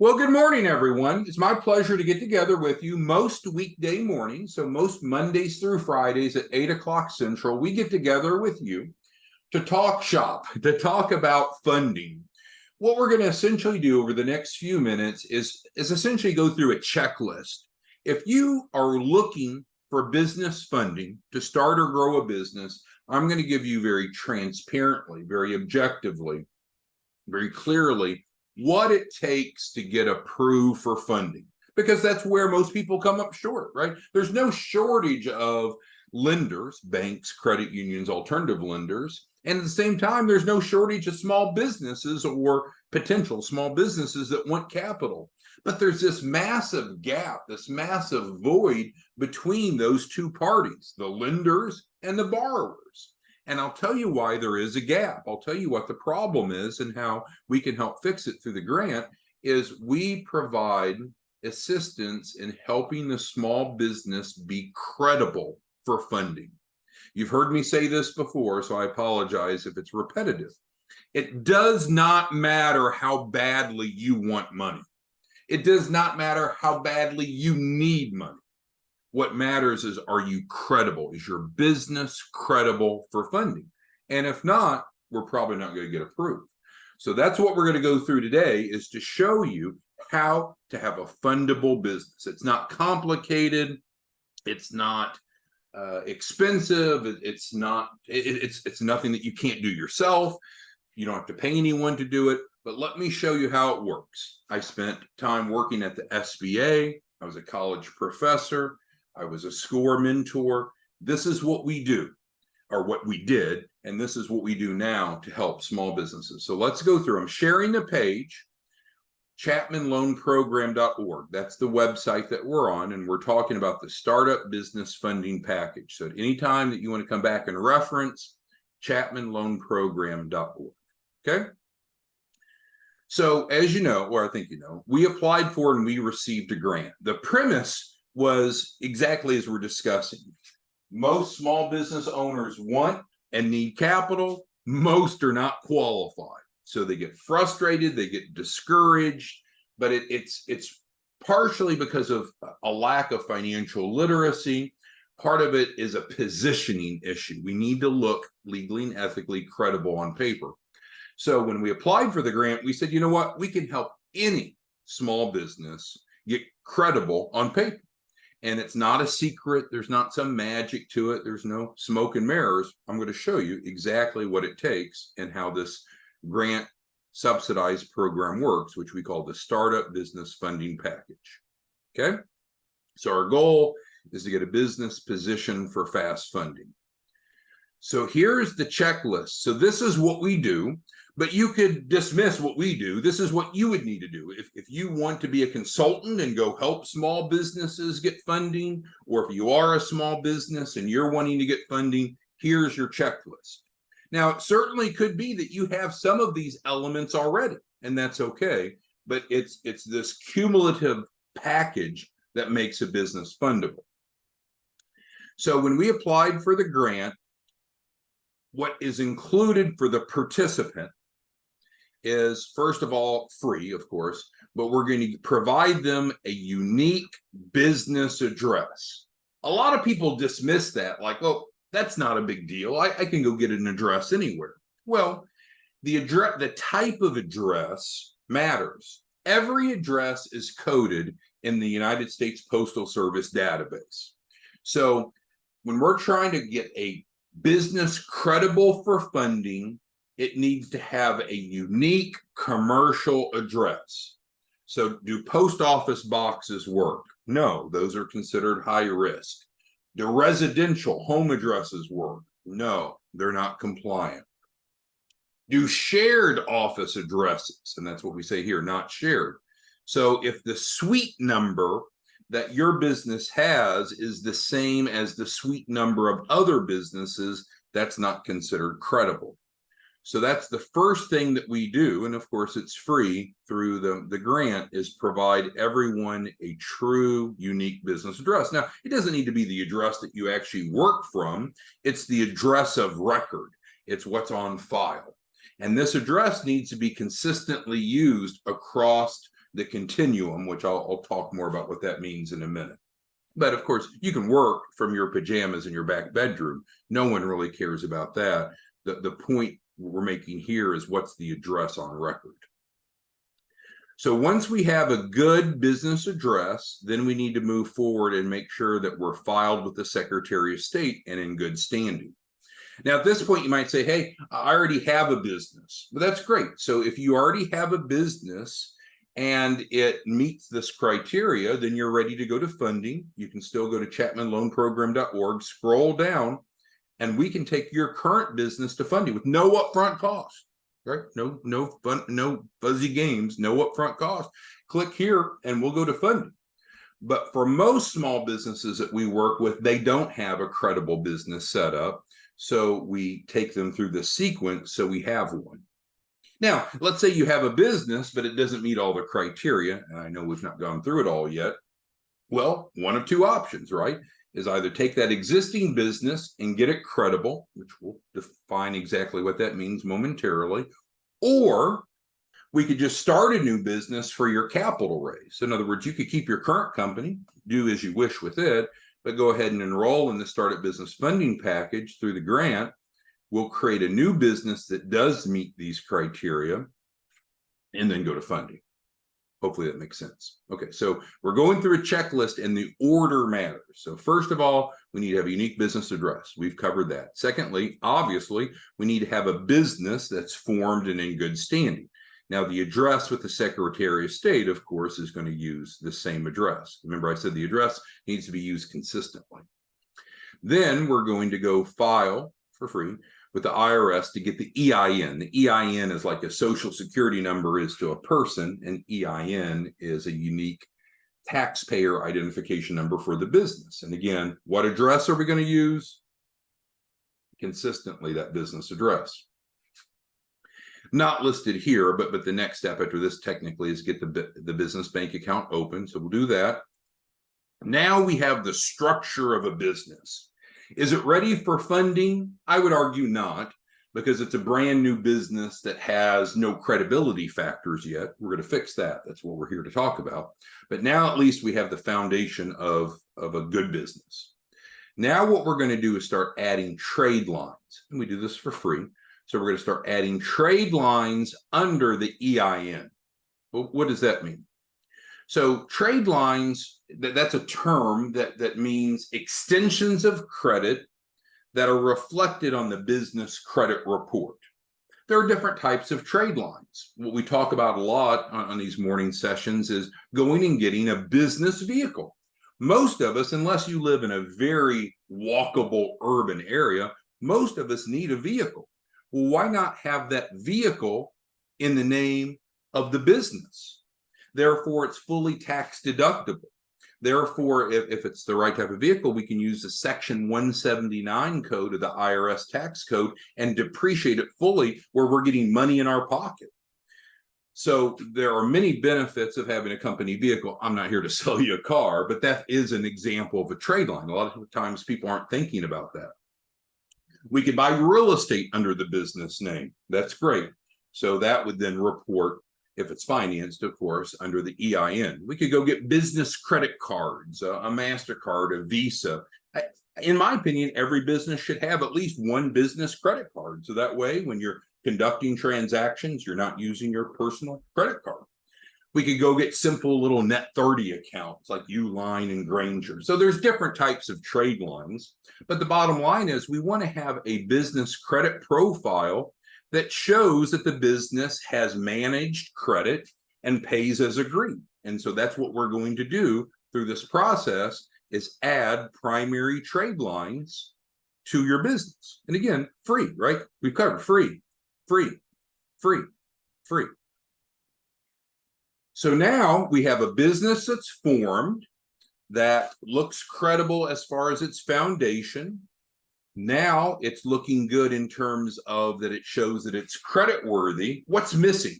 Well, good morning, everyone. It's my pleasure to get together with you most weekday mornings. So most Mondays through Fridays at 8 o'clock Central, we get together with you to talk shop, to talk about funding. What we're going to essentially do over the next few minutes is essentially go through a checklist. If you are looking for business funding to start or grow a business, I'm going to give you very transparently, very objectively, very clearly what it takes to get approved for funding, because that's where most people come up short, right? There's no shortage of lenders, banks, credit unions, alternative lenders. And at the same time, there's no shortage of small businesses or potential small businesses that want capital. But there's this massive gap, this massive void between those two parties, the lenders and the borrowers. And I'll tell you why there is a gap. I'll tell you what the problem is and how we can help fix it through the grant. Is we provide assistance in helping the small business be credible for funding. You've heard me say this before, so I apologize if it's repetitive. It does not matter how badly you want money. It does not matter how badly you need money. What matters is, are you credible? Is your business credible for funding? And if not, we're probably not going to get approved. So that's what we're going to go through today, is to show you how to have a fundable business. It's not complicated. It's not expensive. It's nothing that you can't do yourself. You don't have to pay anyone to do it. But let me show you how it works. I spent time working at the SBA. I was a college professor. I was a SCORE mentor. This is what we do, or what we did, and this is what we do now to help small businesses. So let's go through. I'm sharing the page, chapmanloanprogram.org. That's the website that we're on, and we're talking about the Startup Business Funding Package. So at any time that you want to come back and reference, chapmanloanprogram.org. Okay? So as you know, or I think you know, we applied for and we received a grant. The premise was exactly as we're discussing. Most small business owners want and need capital. Most are not qualified. So they get frustrated, they get discouraged, but it's partially because of a lack of financial literacy. Part of it is a positioning issue. We need to look legally and ethically credible on paper. So when we applied for the grant, we said, you know what, we can help any small business get credible on paper. And it's not a secret. There's not some magic to it. There's no smoke and mirrors. I'm going to show you exactly what it takes and how this grant-subsidized program works, which we call the Startup Business Funding Package. Okay? So our goal is to get a business positioned for fast funding. So here's the checklist. So this is what we do, but you could dismiss what we do. This is what you would need to do. If you want to be a consultant and go help small businesses get funding, or if you are a small business and you're wanting to get funding, here's your checklist. Now, it certainly could be that you have some of these elements already, and that's okay, but it's this cumulative package that makes a business fundable. So when we applied for the grant, what is included for the participant is, first of all, free, of course, but we're going to provide them a unique business address. A lot of people dismiss that, like, oh, that's not a big deal. I can go get an address anywhere. Well, the type of address matters. Every address is coded in the United States Postal Service database. So when we're trying to get a business credible for funding, it needs to have a unique commercial address. So do post office boxes work? No, those are considered high risk. Do residential home addresses work? No, they're not compliant. Do shared office addresses, and that's what we say here, not shared. So if the suite number that your business has is the same as the suite number of other businesses, that's not considered credible. So that's the first thing that we do, and of course it's free through the grant, is provide everyone a true unique business address. Now, it doesn't need to be the address that you actually work from. It's the address of record. It's what's on file. And this address needs to be consistently used across the continuum, which I'll talk more about what that means in a minute. But of course, you can work from your pajamas in your back bedroom. No one really cares about that. The point we're making here is what's the address on record. So once we have a good business address, then we need to move forward and make sure that we're filed with the Secretary of State and in good standing. Now, at this point, you might say, hey, I already have a business. But that's great. So if you already have a business and it meets this criteria, then you're ready to go to funding. You can still go to chapmanloanprogram.org, scroll down, and we can take your current business to funding with no upfront cost. Right? No fuzzy games, no upfront cost. Click here and we'll go to funding. But for most small businesses that we work with, they don't have a credible business set up. So we take them through the sequence so we have one. Now, let's say you have a business, but it doesn't meet all the criteria. And I know we've not gone through it all yet. Well, one of two options, right? Is either take that existing business and get it credible, which we'll define exactly what that means momentarily, or we could just start a new business for your capital raise. In other words, you could keep your current company, do as you wish with it, but go ahead and enroll in the Startup Business Funding Package through the grant. We'll create a new business that does meet these criteria and then go to funding. Hopefully that makes sense. Okay, so we're going through a checklist and the order matters. So first of all, we need to have a unique business address. We've covered that. Secondly, obviously, we need to have a business that's formed and in good standing. Now, the address with the Secretary of State, of course, is going to use the same address. Remember, I said the address needs to be used consistently. Then we're going to go file for free with the IRS to get the EIN. The EIN is like a social security number is to a person, and EIN is a unique taxpayer identification number for the business. And again, what address are we going to use? Consistently, that business address. Not listed here, but the next step after this technically is get the business bank account open. So we'll do that. Now we have the structure of a business. Is it ready for funding? I would argue not, because it's a brand new business that has no credibility factors yet. We're going to fix that. That's what we're here to talk about. But now at least we have the foundation of a good business. Now what we're going to do is start adding trade lines. And we do this for free. So we're going to start adding trade lines under the EIN. Well, what does that mean? So trade lines, that's a term that means extensions of credit that are reflected on the business credit report. There are different types of trade lines. What we talk about a lot on these morning sessions is going and getting a business vehicle. Most of us, unless you live in a very walkable urban area, most of us need a vehicle. Well, why not have that vehicle in the name of the business? Therefore, it's fully tax deductible. Therefore, if it's the right type of vehicle, we can use the Section 179 code of the IRS tax code and depreciate it fully where we're getting money in our pocket. So there are many benefits of having a company vehicle. I'm not here to sell you a car, but that is an example of a trade line. A lot of times people aren't thinking about that. We could buy real estate under the business name. That's great. So that would then report, if it's financed, of course, under the EIN. We could go get business credit cards, a MasterCard, a Visa. In my opinion, every business should have at least one business credit card. So that way, when you're conducting transactions, you're not using your personal credit card. We could go get simple little net 30 accounts like Uline and Granger. So there's different types of trade lines. But the bottom line is we want to have a business credit profile that shows that the business has managed credit and pays as agreed. And so that's what we're going to do through this process is add primary trade lines to your business. And again, free, right? We've covered free, free, free, free. So now we have a business that's formed that looks credible as far as its foundation. Now it's looking good in terms of that it shows that it's credit worthy. What's missing?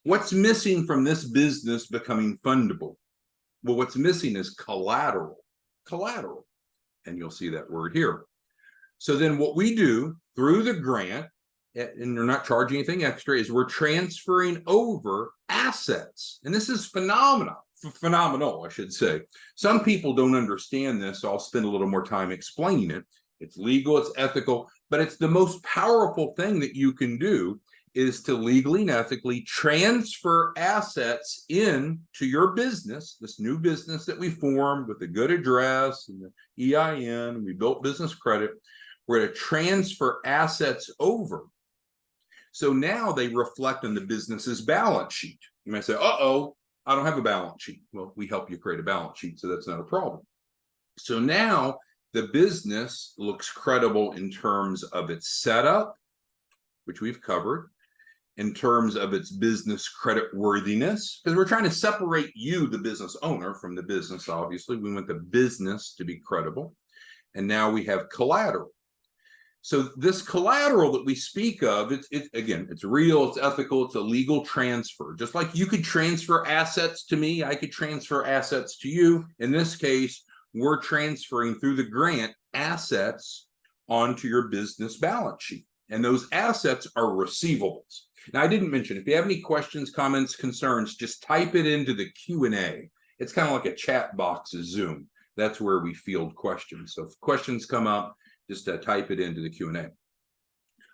What's missing from this business becoming fundable? Well, what's missing is collateral. Collateral. And you'll see that word here. So then what we do through the grant and they're not charging anything extra, is we're transferring over assets. And this is phenomenal, I should say. Some people don't understand this, so I'll spend a little more time explaining it. It's legal, it's ethical, but it's the most powerful thing that you can do, is to legally and ethically transfer assets into your business, this new business that we formed with a good address and the EIN, we built business credit. We're going to transfer assets over. So now they reflect on the business's balance sheet. You might say, uh-oh, I don't have a balance sheet. Well, we help you create a balance sheet, so that's not a problem. So now the business looks credible in terms of its setup, which we've covered, in terms of its business credit worthiness, because we're trying to separate you, the business owner, from the business, obviously. We want the business to be credible. And now we have collateral. So this collateral that we speak of, again, it's real, it's ethical, it's a legal transfer. Just like you could transfer assets to me, I could transfer assets to you. In this case, we're transferring through the grant assets onto your business balance sheet. And those assets are receivables. Now, I didn't mention, if you have any questions, comments, concerns, just type it into the Q&A. It's kind of like a chat box of Zoom. That's where we field questions. So if questions come up, just type it into the Q&A.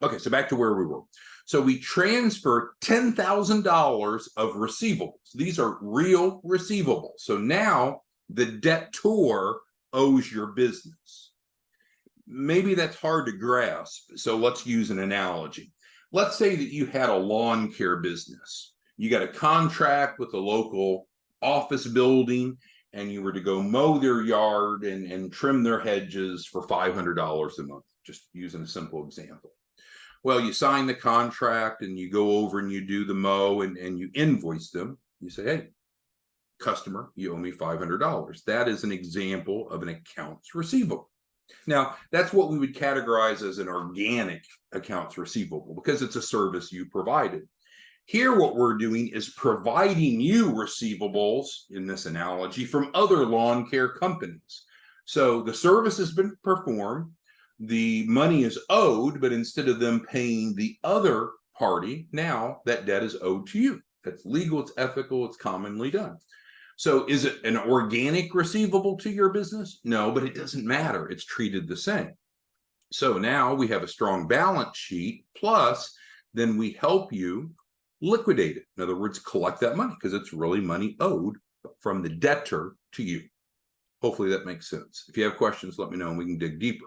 Okay, so back to where we were. So we transfer $10,000 of receivables. These are real receivables. So now the debtor owes your business. Maybe that's hard to grasp, so let's use an analogy. Let's say that you had a lawn care business. You got a contract with a local office building, and you were to go mow their yard and trim their hedges for $500 a month, just using a simple example. Well, you sign the contract and you go over and you do the mow and you invoice them. You say, hey, customer, you owe me $500. That is an example of an accounts receivable. Now, that's what we would categorize as an organic accounts receivable because it's a service you provided. Here, what we're doing is providing you receivables, in this analogy, from other lawn care companies. So the service has been performed, the money is owed, but instead of them paying the other party, now that debt is owed to you. That's legal, it's ethical, it's commonly done. So is it an organic receivable to your business? No, but it doesn't matter. It's treated the same. So now we have a strong balance sheet, plus then we help you liquidate it. In other words, collect that money because it's really money owed from the debtor to you. Hopefully that makes sense. If you have questions, let me know and we can dig deeper.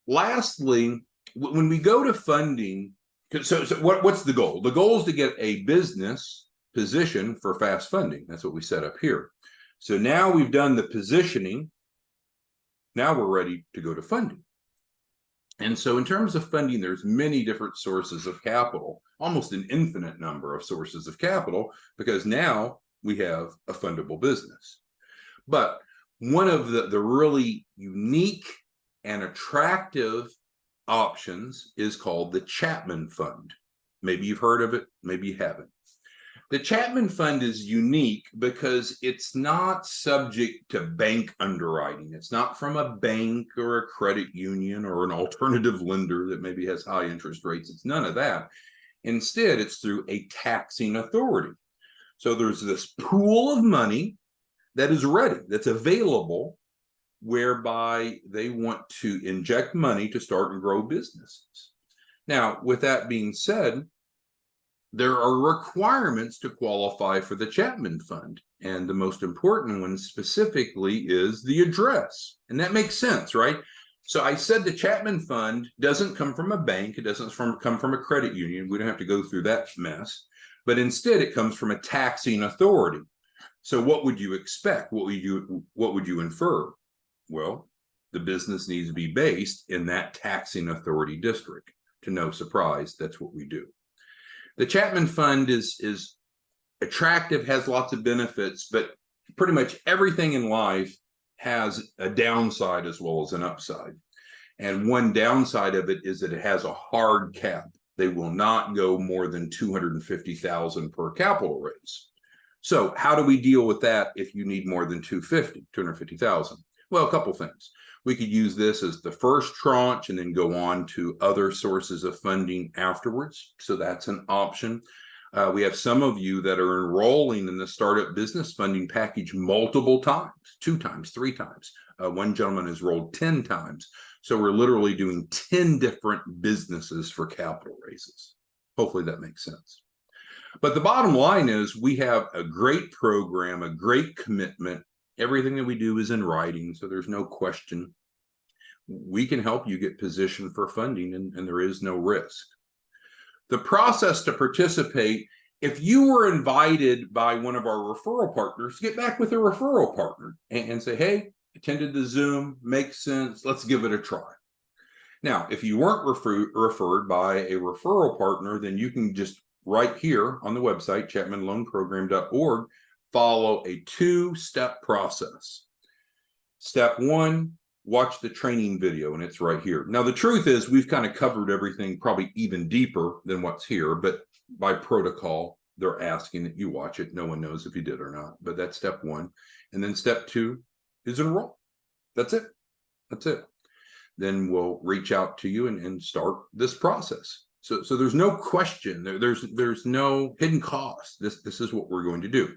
Lastly, when we go to funding, so what's the goal? The goal is to get a business position for fast funding. That's what we set up here. So now we've done the positioning. Now we're ready to go to funding. And so in terms of funding, there's many different sources of capital, almost an infinite number of sources of capital, because now we have a fundable business. But one of the really unique and attractive options is called the Chapman Fund. Maybe you've heard of it, maybe you haven't. The Chapman Fund is unique because it's not subject to bank underwriting. It's not from a bank or a credit union or an alternative lender that maybe has high interest rates. It's none of that. Instead, it's through a taxing authority. So there's this pool of money that is ready, that's available, whereby they want to inject money to start and grow businesses. Now, with that being said, there are requirements to qualify for the Chapman Fund. And the most important one specifically is the address. And that makes sense, right? So I said the Chapman Fund doesn't come from a bank. It doesn't come from a credit union. We don't have to go through that mess. But instead, it comes from a taxing authority. So what would you expect? What would you infer? Well, the business needs to be based in that taxing authority district. To no surprise, that's what we do. The Chapman Fund is attractive, has lots of benefits, but pretty much everything in life has a downside as well as an upside. And one downside of it is that it has a hard cap. They will not go more than $250,000 per capital raise. So how do we deal with that if you need more than $250,000? Well, a couple things. We could use this as the first tranche and then go on to other sources of funding afterwards. So that's an option. We have some of you that are enrolling in the startup business funding package multiple times, 2 times, 3 times. One gentleman has rolled 10 times. So we're literally doing 10 different businesses for capital raises. Hopefully that makes sense. But the bottom line is we have a great program, a great commitment. Everything that we do is in writing, so there's no question. We can help you get positioned for funding, and there is no risk. The process to participate, if you were invited by one of our referral partners, get back with a referral partner and say, hey, attended the Zoom, makes sense, let's give it a try. Now, if you weren't referred by a referral partner, then you can just right here on the website, chapmanloanprogram.org, follow a 2-step process. Step 1, watch the training video, and it's right here. Now, the truth is we've kind of covered everything probably even deeper than what's here, but by protocol, they're asking that you watch it. No one knows if you did or not, but that's step 1. And then step 2 is enroll. That's it. That's it. Then we'll reach out to you and start this process. So there's no question. There's no hidden cost. This is what we're going to do.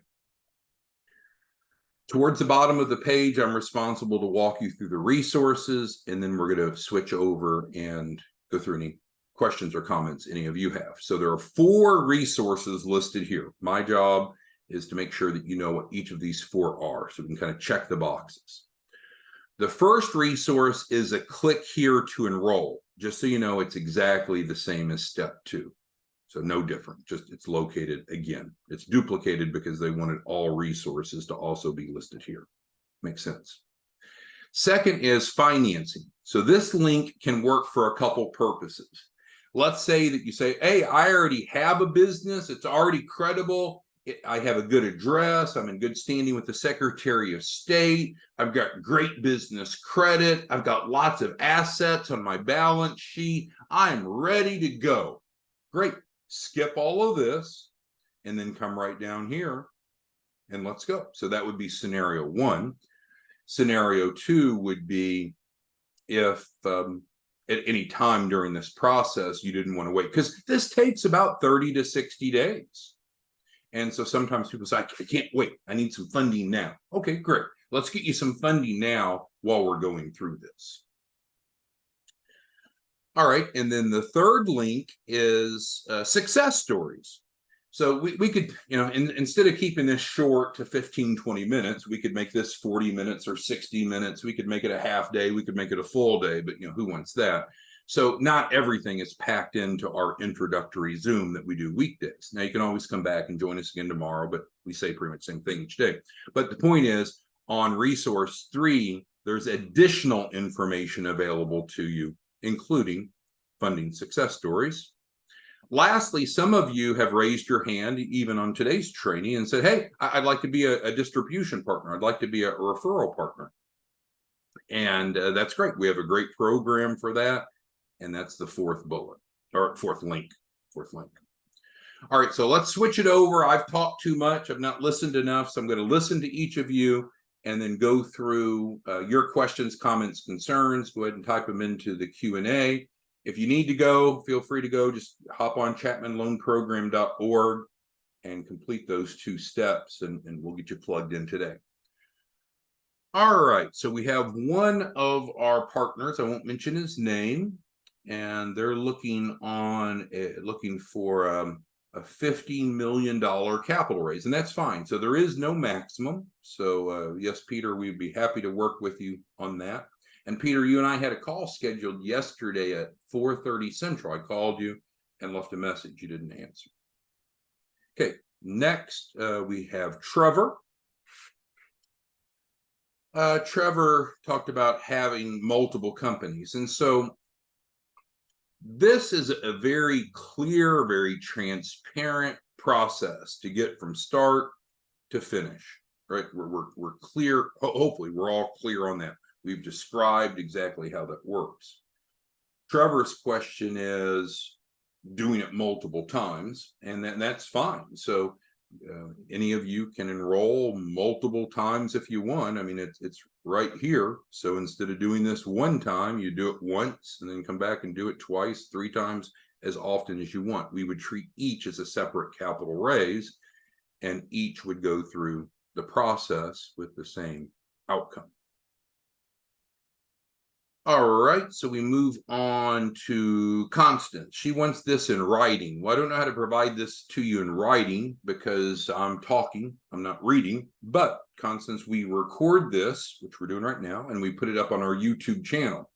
Towards the bottom of the page, I'm responsible to walk you through the resources, and then we're going to switch over and go through any questions or comments any of you have. So there are 4 resources listed here. My job is to make sure that you know what each of these 4 are, so we can kind of check the boxes. The first resource is a click here to enroll. Just so you know, it's exactly the same as step 2. So no different, just it's located again. It's duplicated because they wanted all resources to also be listed here. Makes sense. Second is financing. So this link can work for a couple purposes. Let's say that you say, hey, I already have a business. It's already credible. I have a good address. I'm in good standing with the Secretary of State. I've got great business credit. I've got lots of assets on my balance sheet. I'm ready to go. Great. Skip all of this and then come right down here and let's go. So that would be scenario 1. Scenario 2 would be if at any time during this process you didn't want to wait, because this takes about 30 to 60 days. And so sometimes people say, I can't wait. I need some funding now. Okay, great. Let's get you some funding now while we're going through this. All right, and then the third link is success stories. So we could, instead of keeping this short to 15, 20 minutes, we could make this 40 minutes or 60 minutes. We could make it a half day. We could make it a full day, but who wants that? So not everything is packed into our introductory Zoom that we do weekdays. Now, you can always come back and join us again tomorrow, but we say pretty much the same thing each day. But the point is, on resource 3, there's additional information available to you, including funding success stories. Lastly, some of you have raised your hand even on today's training and said, hey, I'd like to be a distribution partner. I'd like to be a referral partner. And that's great. We have a great program for that. And that's the 4th bullet, or 4th link. All right, so let's switch it over. I've talked too much. I've not listened enough. So I'm going to listen to each of you and then go through your questions, comments, concerns. Go ahead and type them into the Q&A. If you need to go, feel free to go. Just hop on chapmanloanprogram.org and complete those 2 steps, and we'll get you plugged in today. All right, so we have one of our partners. I won't mention his name, and they're looking for a $15 million capital raise, and that's fine. So there is no maximum. So yes, Peter, we'd be happy to work with you on that. And Peter, you and I had a call scheduled yesterday at 4:30 Central. I called you and left a message. You didn't answer. Okay, next we have Trevor. Trevor talked about having multiple companies. And so this is a very clear, very transparent process to get from start to finish, right? We're clear. Hopefully we're all clear on that. We've described exactly how that works. Trevor's question is doing it multiple times, and that's fine. So Any of you can enroll multiple times if you want. I mean, it's right here. So instead of doing this one time, you do it once and then come back and do it twice, 3 times, as often as you want. We would treat each as a separate capital raise, and each would go through the process with the same outcome. All right, so we move on to Constance. She wants this in writing. Well, I don't know how to provide this to you in writing because I'm talking, I'm not reading. But Constance, we record this, which we're doing right now, and we put it up on our YouTube channel.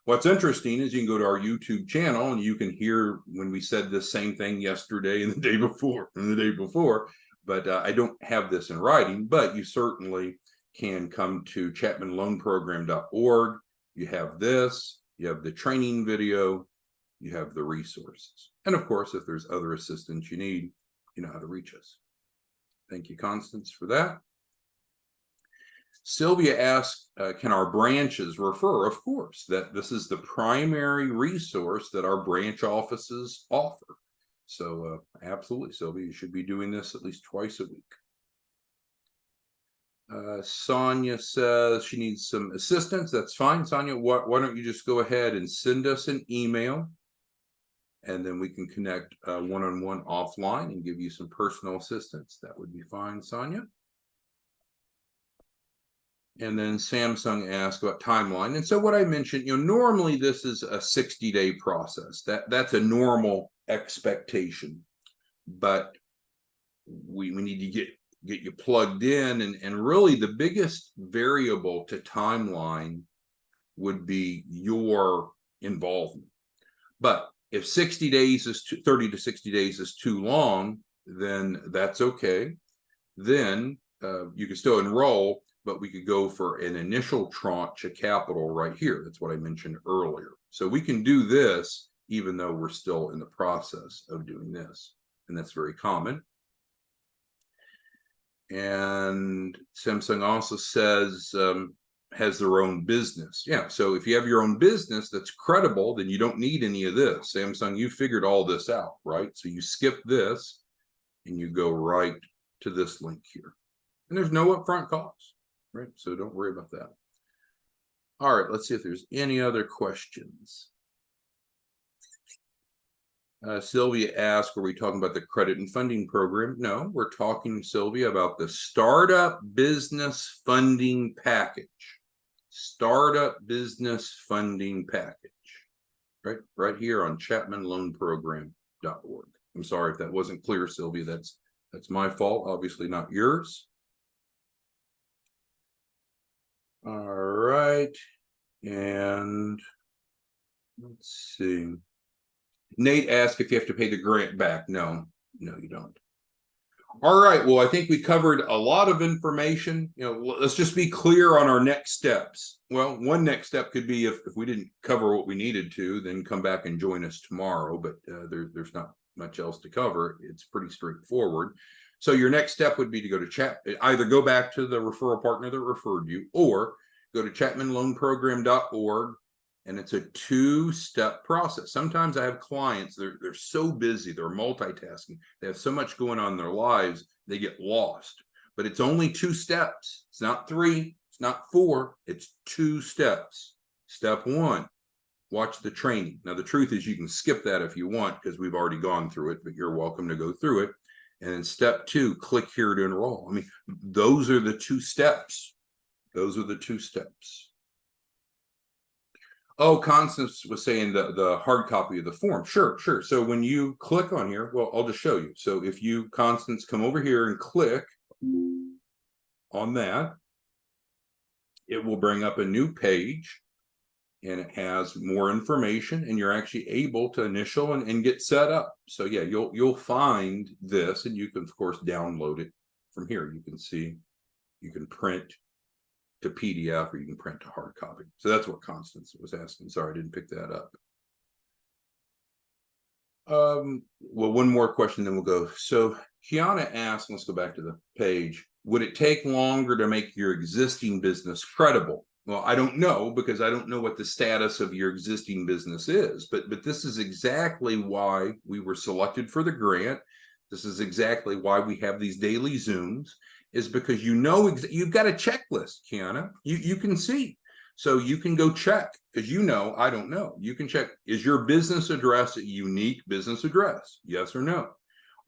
What's interesting is you can go to our YouTube channel and you can hear when we said the same thing yesterday and the day before and the day before. But I don't have this in writing, but you certainly can come to chapmanloanprogram.org. You have this, you have the training video, you have the resources. And of course, if there's other assistance you need, you know how to reach us. Thank you, Constance, for that. Sylvia asked, can our branches refer? Of course, that this is the primary resource that our branch offices offer. So absolutely, Sylvia, you should be doing this at least twice a week. Sonia says she needs some assistance. That's fine, Sonia. Why don't you just go ahead and send us an email, and then we can connect one-on-one offline and give you some personal assistance. That would be fine, Sonia. And then Samsung asked about timeline. And so what I mentioned, normally this is a 60-day process. That's a normal expectation, but we need to get you plugged in, and really the biggest variable to timeline would be your involvement. But if 60 days is 30 to 60 days is too long, then that's okay. Then you can still enroll, but we could go for an initial tranche of capital right here. That's what I mentioned earlier. So we can do this even though we're still in the process of doing this, and that's very common. And Samsung also says has their own business. Yeah, so if you have your own business that's credible, then you don't need any of this. Samsung, you figured all this out, right? So you skip this and you go right to this link here. And there's no upfront cost, right? So don't worry about that. All right, let's see if there's any other questions. Sylvia asked, are we talking about the credit and funding program? No, we're talking, Sylvia, about the Startup Business Funding Package. Startup Business Funding Package. Right here on chapmanloanprogram.org. I'm sorry if that wasn't clear, Sylvia. That's my fault, obviously not yours. All right. And let's see. Nate asked if you have to pay the grant back. No, you don't. All right. Well, I think we covered a lot of information. Let's just be clear on our next steps. Well, one next step could be if we didn't cover what we needed to, then come back and join us tomorrow. But there's not much else to cover. It's pretty straightforward. So your next step would be to go to either go back to the referral partner that referred you, or go to chapmanloanprogram.org. And it's a 2-step process. Sometimes I have clients, they're so busy, they're multitasking, they have so much going on in their lives, they get lost. But it's only 2 steps. It's not 3, it's not 4, it's 2 steps. Step 1, watch the training. Now, the truth is you can skip that if you want because we've already gone through it, but you're welcome to go through it. And then step 2, click here to enroll. I mean, those are the 2 steps. Those are the 2 steps. Oh, Constance was saying the hard copy of the form. Sure. So when you click on here, well, I'll just show you. So if you, Constance, come over here and click on that, it will bring up a new page, and it has more information, and you're actually able to initial and get set up. So yeah, you'll find this, and you can of course download it from here. You can see, you can print to PDF, or you can print to hard copy. So that's what Constance was asking. Sorry, I didn't pick that up. Well, one more question, then we'll go. So Kiana asked, let's go back to the page, would it take longer to make your existing business credible? Well, I don't know, because I don't know what the status of your existing business is, but this is exactly why we were selected for the grant. This is exactly why we have these daily Zooms, is because you know you've got a checklist, Kiana. You can see. So you can go check, because you know, I don't know. You can check, is your business address a unique business address? Yes or no?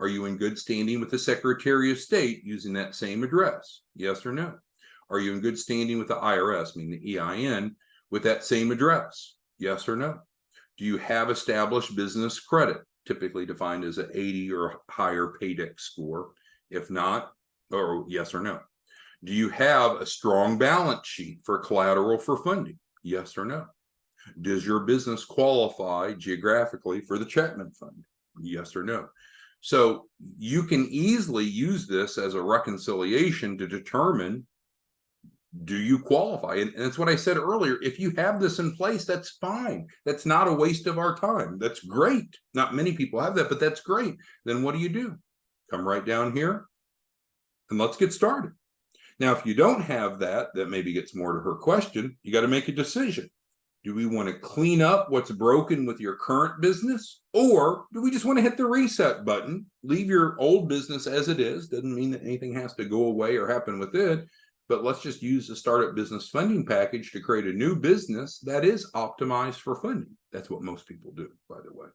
Are you in good standing with the Secretary of State using that same address? Yes or no? Are you in good standing with the IRS, meaning the EIN, with that same address? Yes or no? Do you have established business credit, typically defined as an 80 or higher paydex score? If not, or yes or no? Do you have a strong balance sheet for collateral for funding? Yes or no? Does your business qualify geographically for the Chapman Fund? Yes or no? So you can easily use this as a reconciliation to determine, do you qualify? And that's what I said earlier. If you have this in place, that's fine. That's not a waste of our time. That's great. Not many people have that, but that's great. Then what do? Come right down here and let's get started. Now, if you don't have that, that maybe gets more to her question. You got to make a decision. Do we want to clean up what's broken with your current business? Or do we just want to hit the reset button, leave your old business as it is? Doesn't mean that anything has to go away or happen with it, but let's just use the startup business funding package to create a new business that is optimized for funding. That's what most people do, by the way.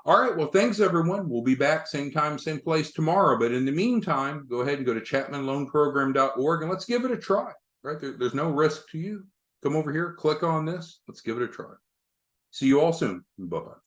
All right, well, thanks, everyone. We'll be back same time, same place tomorrow. But in the meantime, go ahead and go to chapmanloanprogram.org and let's give it a try, right? There's no risk to you. Come over here, click on this. Let's give it a try. See you all soon. Bye-bye.